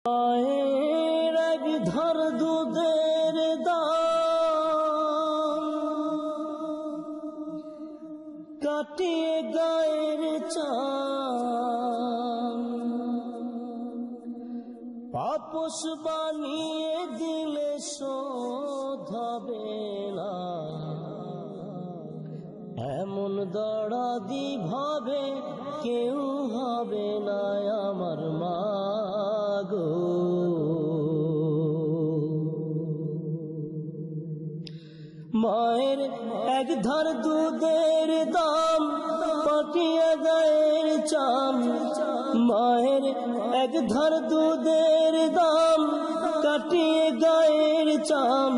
মায়ের এক ধর দুধের দাম কাটিয়ে গায়ের চাম পাপস বানিয়ে দিলে শোধ হবে না, এমন দরদি ভাবে কেউ হবে না আমার মা গো। মায়ের এক ধার দুধের দাম পাটিয়ে গায়ের চাম, মায়ের এক ধার দুধের দাম কাটিয়ে গায়ের চাম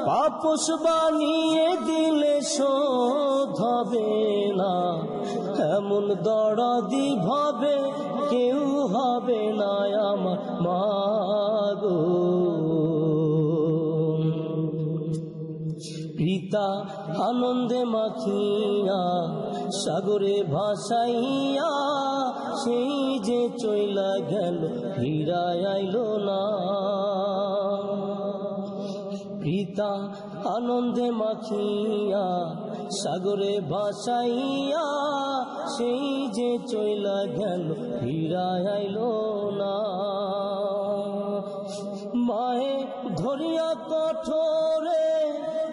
পাপস বানিয়ে দিলে শোধ হবে না, এমন দরদি ভাবে কেউ হবে না আমার মা গো। পিতা আনন্দে মাখিয়া সাগরে ভাসাইয়া সেই যে চইলা গেল ফিরায় আইলো না, পিতা আনন্দে মাখিয়া সাগরে ভাসাইয়া সেই যে চইলা গেল ফিরায় আইলো না। মায়ে ধরিয়া কঠোরে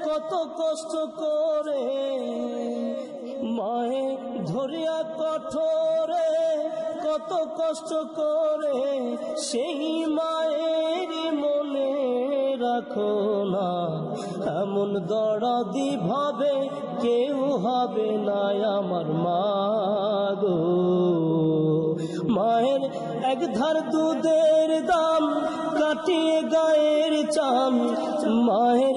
কত কষ্ট করে, মায়ে ধরিয়া কঠোরে কত কষ্ট করে সেই মায়ের মনে রাখো না, এমন দরদি ভাবে কেউ হবে না আমার মা গো। মায়ের এক ধার দুধের দাম কাটিয়ে গায়ের চাম, মায়ের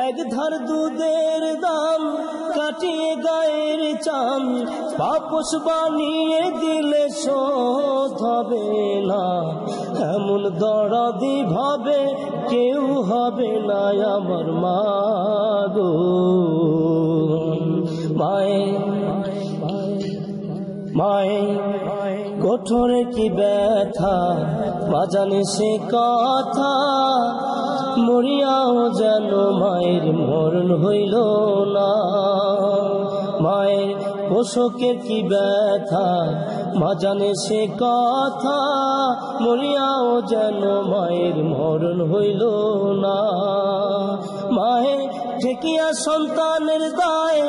এক ধার দুধের দাম কাটিয়ে গায়ের চাম পাপস বানিয়ে দিলে শোধ হবে না, এমন দরদি ভাবে কেউ হবে না আমার মা গো। মায়ে কঠোরে কি ব্যথা মা জানে সে কথা, মরিয়াও যেন মায়ের মরণ হইল না। মায়ের পোষকের কি ব্যথা মা জানে সে কথা, মরিয়াও যেন মায়ের মরণ হইল না। মায়ে ঠেকিয়া সন্তানের দায়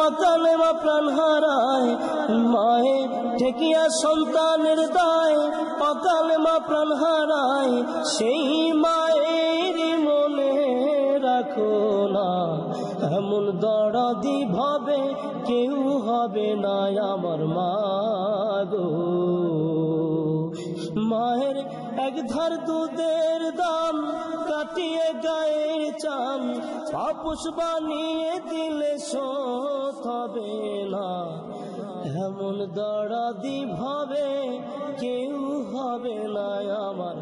অকালে মা প্রাণ হারায়, মায়ে ঠেকিয়া সন্তানের দায় অকালে মা প্রাণ হারায়, সেই মায়ের মনে রাখো না, এমন দরদি ভাবে কেউ হবে না আমার মা গো। মায়ের এক ধার দুধের দাম কাটিয়ে গায়ের চাম পাপস বানিয়ে দিলে শোধ হবে না, এমন দরদি ভাবে কেউ হবে না আমার